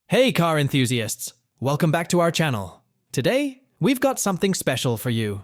Hey car enthusiasts! Welcome back to our channel. Today, we've got something special for you.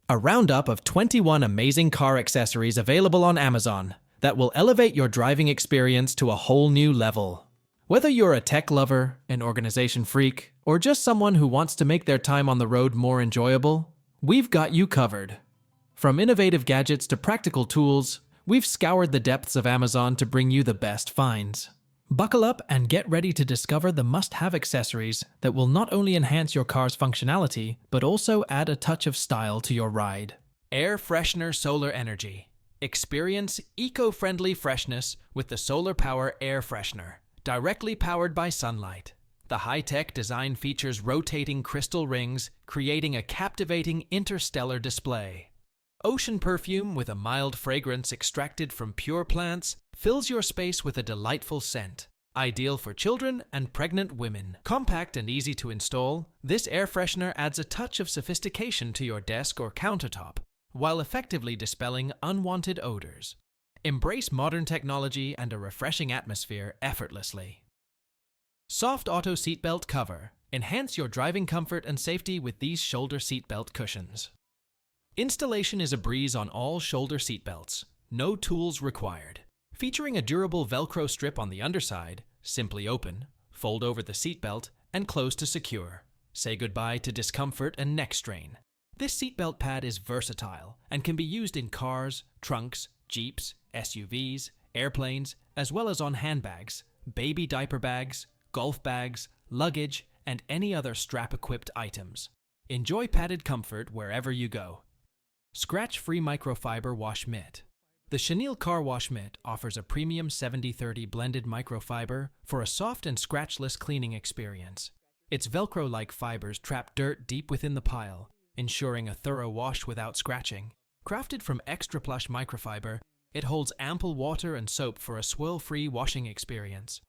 A roundup of 21 amazing car accessories available on Amazon that will elevate your driving experience to a whole new level. Whether you're a tech lover, an organization freak, or just someone who wants to make their time on the road more enjoyable, we've got you covered. From innovative gadgets to practical tools, we've scoured the depths of Amazon to bring you the best finds. Buckle up and get ready to discover the must-have accessories that will not only enhance your car's functionality, but also add a touch of style to your ride. Air Freshener Solar Energy. Experience eco-friendly freshness with the Solar Power Air Freshener, directly powered by sunlight. The high-tech design features rotating crystal rings, creating a captivating interstellar display. Ocean perfume with a mild fragrance extracted from pure plants fills your space with a delightful scent, ideal for children and pregnant women. Compact and easy to install, this air freshener adds a touch of sophistication to your desk or countertop, while effectively dispelling unwanted odors. Embrace modern technology and a refreshing atmosphere effortlessly. Soft Auto Seatbelt Cover. Enhance your driving comfort and safety with these shoulder seatbelt cushions. Installation is a breeze on all shoulder seatbelts. No tools required. Featuring a durable Velcro strip on the underside, simply open, fold over the seatbelt, and close to secure. Say goodbye to discomfort and neck strain. This seatbelt pad is versatile and can be used in cars, trunks, Jeeps, SUVs, airplanes, as well as on handbags, baby diaper bags, golf bags, luggage, and any other strap-equipped items. Enjoy padded comfort wherever you go. Scratch-free microfiber wash mitt. The Chenille Car Wash Mitt offers a premium 70/30 blended microfiber for a soft and scratchless cleaning experience. Its Velcro-like fibers trap dirt deep within the pile, ensuring a thorough wash without scratching. Crafted from extra plush microfiber, it holds ample water and soap for a swirl-free washing experience.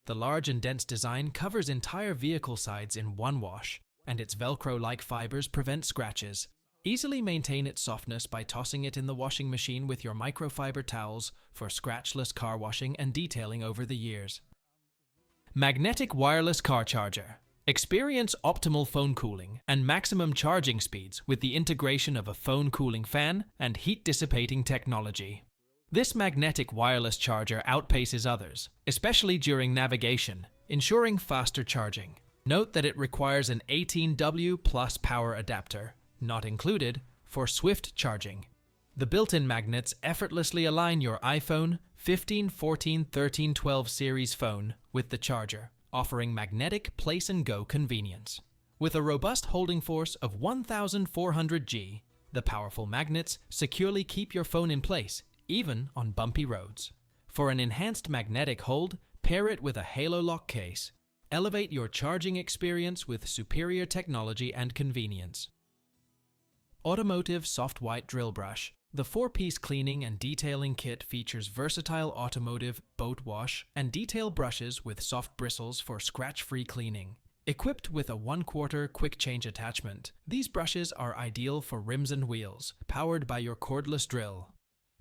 The large and dense design covers entire vehicle sides in one wash, and its Velcro-like fibers prevent scratches. Easily maintain its softness by tossing it in the washing machine with your microfiber towels for scratchless car washing and detailing over the years. Magnetic Wireless Car Charger. Experience optimal phone cooling and maximum charging speeds with the integration of a phone cooling fan and heat-dissipating technology. This magnetic wireless charger outpaces others, especially during navigation, ensuring faster charging. Note that it requires an 18W plus power adapter, not included, for swift charging. The built-in magnets effortlessly align your iPhone 15, 14, 13, 12 series phone with the charger, offering magnetic place-and-go convenience. With a robust holding force of 1,400 G, the powerful magnets securely keep your phone in place, even on bumpy roads. For an enhanced magnetic hold, pair it with a Halo Lock case. Elevate your charging experience with superior technology and convenience. Automotive Soft White Drill Brush. The 4-piece cleaning and detailing kit features versatile automotive boat wash and detail brushes with soft bristles for scratch-free cleaning. Equipped with a 1/4 quick change attachment, these brushes are ideal for rims and wheels, powered by your cordless drill.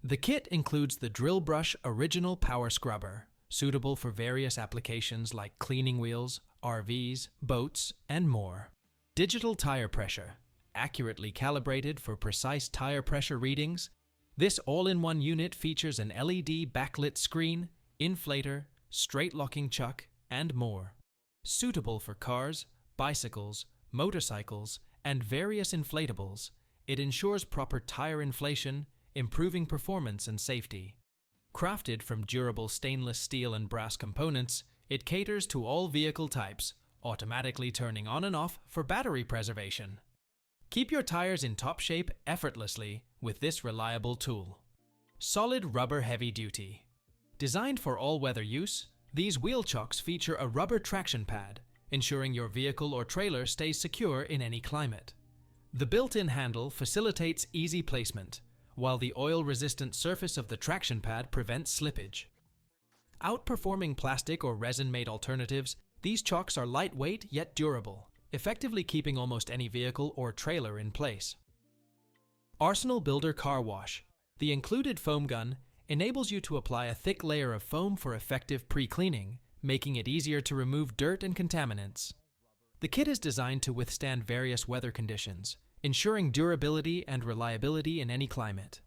The kit includes the Drill Brush Original Power Scrubber, suitable for various applications like cleaning wheels, RVs, boats, and more. Digital Tire Pressure. Accurately calibrated for precise tire pressure readings, this all-in-one unit features an LED backlit screen, inflator, straight-locking chuck, and more. Suitable for cars, bicycles, motorcycles, and various inflatables, it ensures proper tire inflation, improving performance and safety. Crafted from durable stainless steel and brass components, it caters to all vehicle types, automatically turning on and off for battery preservation. Keep your tires in top shape effortlessly with this reliable tool. Solid Rubber Heavy Duty. Designed for all-weather use, these wheel chocks feature a rubber traction pad, ensuring your vehicle or trailer stays secure in any climate. The built-in handle facilitates easy placement, while the oil-resistant surface of the traction pad prevents slippage. Outperforming plastic or resin-made alternatives, these chocks are lightweight yet durable, effectively keeping almost any vehicle or trailer in place. Arsenal Builder Car Wash. The included foam gun enables you to apply a thick layer of foam for effective pre-cleaning, making it easier to remove dirt and contaminants. The kit is designed to withstand various weather conditions, ensuring durability and reliability in any climate.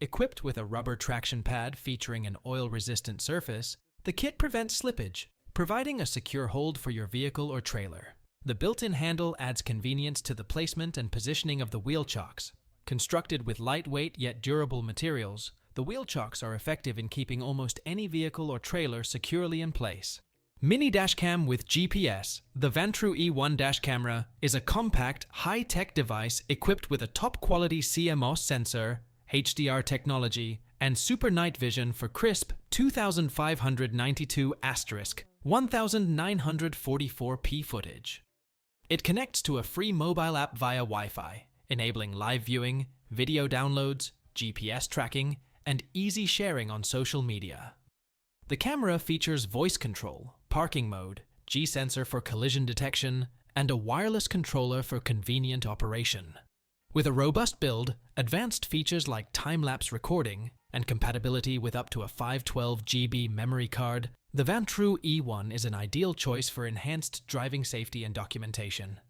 Equipped with a rubber traction pad featuring an oil-resistant surface, the kit prevents slippage, providing a secure hold for your vehicle or trailer. The built-in handle adds convenience to the placement and positioning of the wheel chocks. Constructed with lightweight yet durable materials, the wheel chocks are effective in keeping almost any vehicle or trailer securely in place. Mini dashcam with GPS. The Vantru E1 dash camera is a compact, high-tech device equipped with a top-quality CMOS sensor, HDR technology, and super night vision for crisp 2592*1944p footage. It connects to a free mobile app via Wi-Fi, enabling live viewing, video downloads, GPS tracking, and easy sharing on social media. The camera features voice control, parking mode, G-sensor for collision detection, and a wireless controller for convenient operation. With a robust build, advanced features like time-lapse recording, and compatibility with up to a 512GB memory card, the Vantru E1 is an ideal choice for enhanced driving safety and documentation.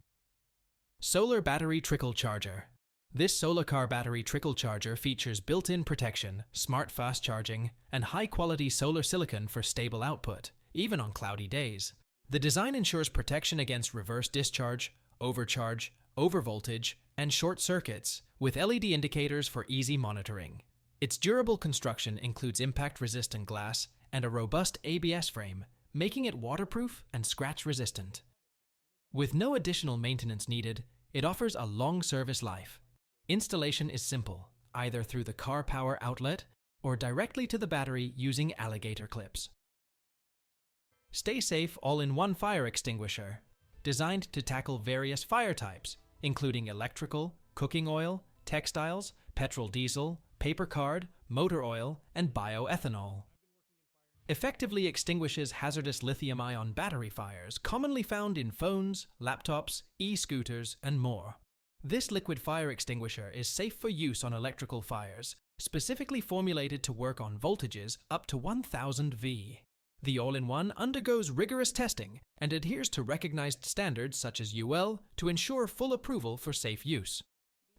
Solar Battery Trickle Charger. This solar car battery trickle charger features built-in protection, smart fast charging, and high-quality solar silicon for stable output, even on cloudy days. The design ensures protection against reverse discharge, overcharge, overvoltage, and short circuits, with LED indicators for easy monitoring. Its durable construction includes impact-resistant glass and a robust ABS frame, making it waterproof and scratch-resistant. With no additional maintenance needed, it offers a long service life. Installation is simple, either through the car power outlet or directly to the battery using alligator clips. StaySafe all-in-one fire extinguisher, designed to tackle various fire types, including electrical, cooking oil, textiles, petrol diesel, paper card, motor oil, and bioethanol. Effectively extinguishes hazardous lithium-ion battery fires commonly found in phones, laptops, e-scooters, and more. This liquid fire extinguisher is safe for use on electrical fires, specifically formulated to work on voltages up to 1000 V. The all-in-one undergoes rigorous testing and adheres to recognized standards such as UL to ensure full approval for safe use.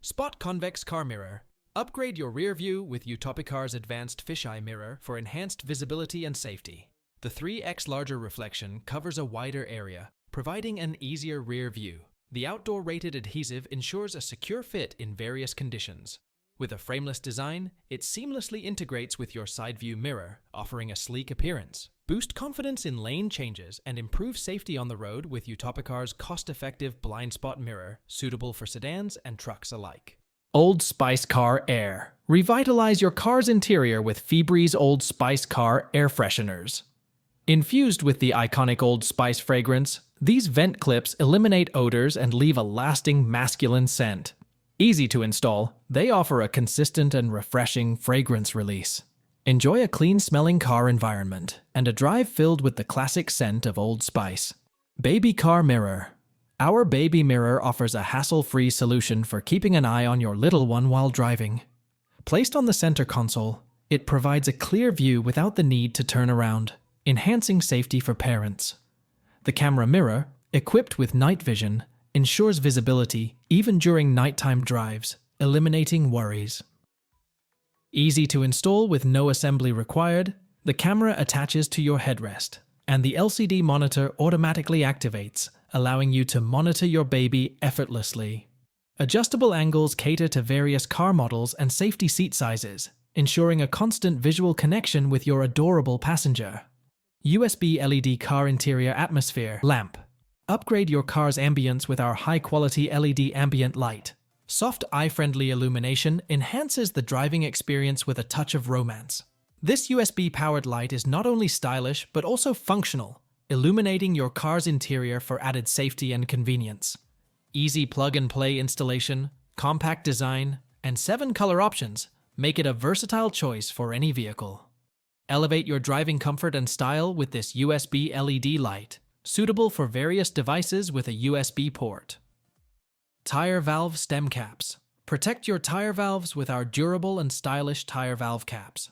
Spot Convex Car Mirror. Upgrade your rear view with Utopicar's advanced fisheye mirror for enhanced visibility and safety. The 3x larger reflection covers a wider area, providing an easier rear view. The outdoor-rated adhesive ensures a secure fit in various conditions. With a frameless design, it seamlessly integrates with your side view mirror, offering a sleek appearance. Boost confidence in lane changes and improve safety on the road with Utopicar's cost-effective blind spot mirror, suitable for sedans and trucks alike. Old Spice Car Air. Revitalize your car's interior with Febreze Old Spice Car Air Fresheners. Infused with the iconic Old Spice fragrance, these vent clips eliminate odors and leave a lasting masculine scent. Easy to install, they offer a consistent and refreshing fragrance release. Enjoy a clean-smelling car environment and a drive filled with the classic scent of Old Spice. Baby Car Mirror. Our baby mirror offers a hassle-free solution for keeping an eye on your little one while driving. Placed on the center console, it provides a clear view without the need to turn around, enhancing safety for parents. The camera mirror, equipped with night vision, ensures visibility even during nighttime drives, eliminating worries. Easy to install with no assembly required, the camera attaches to your headrest, and the LCD monitor automatically activates, allowing you to monitor your baby effortlessly. Adjustable angles cater to various car models and safety seat sizes, ensuring a constant visual connection with your adorable passenger. USB LED car interior atmosphere lamp. Upgrade your car's ambience with our high-quality LED ambient light. Soft eye-friendly illumination enhances the driving experience with a touch of romance. This USB-powered light is not only stylish but also functional, illuminating your car's interior for added safety and convenience. Easy plug-and-play installation, compact design, and 7 color options make it a versatile choice for any vehicle. Elevate your driving comfort and style with this USB LED light, suitable for various devices with a USB port. Tire valve stem caps. Protect your tire valves with our durable and stylish tire valve caps.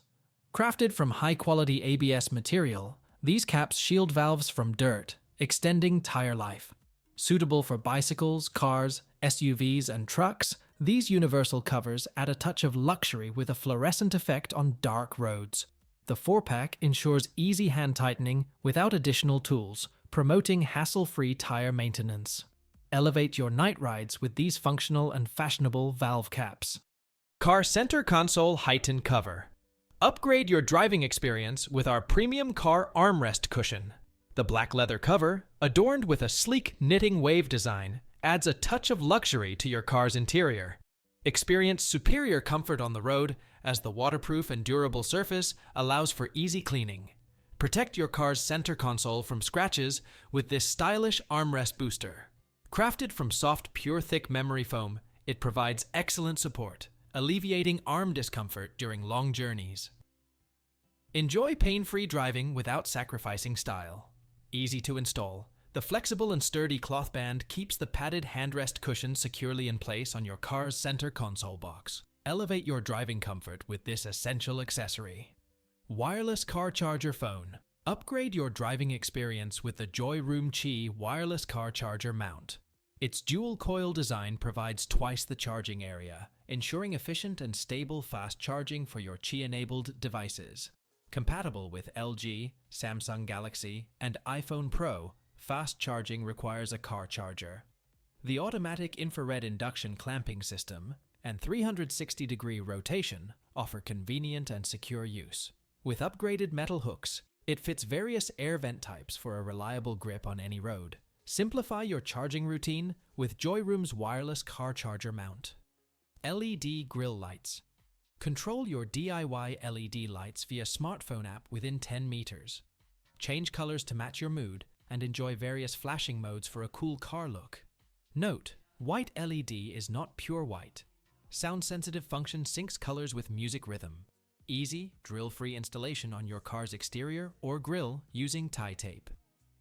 Crafted from high-quality ABS material, These caps shield valves from dirt, extending tire life. Suitable for bicycles, cars, SUVs, and trucks, these universal covers add a touch of luxury with a fluorescent effect on dark roads. The 4-pack ensures easy hand tightening without additional tools, promoting hassle-free tire maintenance. Elevate your night rides with these functional and fashionable valve caps. Car Center Console Heighten Cover. Upgrade your driving experience with our premium car armrest cushion. The black leather cover, adorned with a sleek knitting wave design, adds a touch of luxury to your car's interior. Experience superior comfort on the road as the waterproof and durable surface allows for easy cleaning. Protect your car's center console from scratches with this stylish armrest booster. Crafted from soft, pure thick memory foam, it provides excellent support, alleviating arm discomfort during long journeys. Enjoy pain-free driving without sacrificing style. Easy to install, the flexible and sturdy cloth band keeps the padded handrest cushion securely in place on your car's center console box. Elevate your driving comfort with this essential accessory. Wireless car charger phone. Upgrade your driving experience with the Joy Room Qi wireless car charger mount. Its dual-coil design provides twice the charging area, ensuring efficient and stable fast charging for your Qi-enabled devices. Compatible with LG, Samsung Galaxy, and iPhone Pro, fast charging requires a car charger. The automatic infrared induction clamping system and 360-degree rotation offer convenient and secure use. With upgraded metal hooks, it fits various air vent types for a reliable grip on any road. Simplify your charging routine with Joyroom's wireless car charger mount. LED Grille Lights. Control your DIY LED lights via smartphone app within 10 meters. Change colors to match your mood and enjoy various flashing modes for a cool car look. Note, white LED is not pure white. Sound-sensitive function syncs colors with music rhythm. Easy, drill-free installation on your car's exterior or grille using tie tape.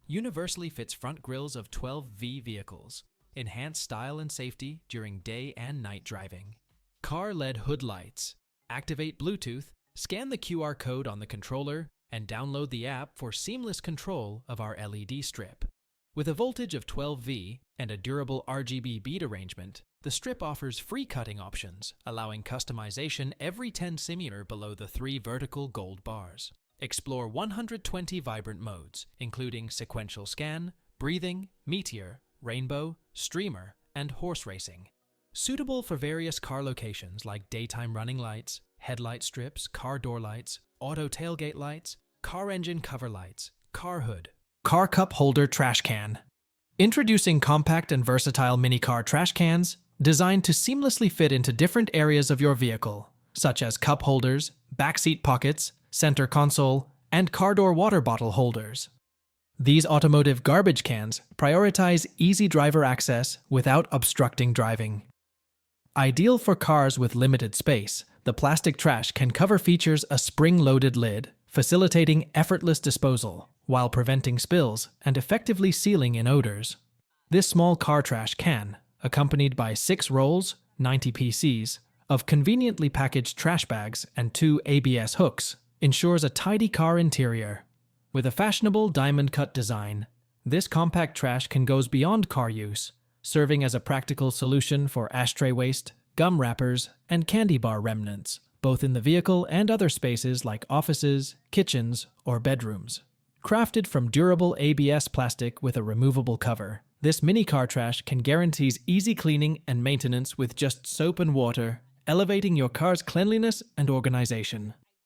Universally fits front grilles of 12V vehicles. Enhance style and safety during day and night driving. Car LED hood lights. Activate Bluetooth, scan the QR code on the controller, and download the app for seamless control of our LED strip. With a voltage of 12V and a durable RGB bead arrangement, the strip offers free cutting options, allowing customization every 10 cm below the 3 vertical gold bars. Explore 120 vibrant modes, including sequential scan, breathing, meteor, rainbow, streamer, and horse racing. Suitable for various car locations like daytime running lights, headlight strips, car door lights, auto tailgate lights, car engine cover lights, car hood. Car cup holder trash can. Introducing compact and versatile mini car trash cans designed to seamlessly fit into different areas of your vehicle, such as cup holders, backseat pockets, center console, and car door water bottle holders. These automotive garbage cans prioritize easy driver access without obstructing driving. Ideal for cars with limited space, the plastic trash can cover features a spring-loaded lid, facilitating effortless disposal while preventing spills and effectively sealing in odors. This small car trash can, accompanied by 6 rolls, 90 PCs, of conveniently packaged trash bags and 2 ABS hooks, ensures a tidy car interior. With a fashionable diamond-cut design, this compact trash can go beyond car use, serving as a practical solution for ashtray waste, gum wrappers, and candy bar remnants, both in the vehicle and other spaces like offices, kitchens, or bedrooms. Crafted from durable ABS plastic with a removable cover, this mini car trash can guarantee easy cleaning and maintenance with just soap and water, elevating your car's cleanliness and organization.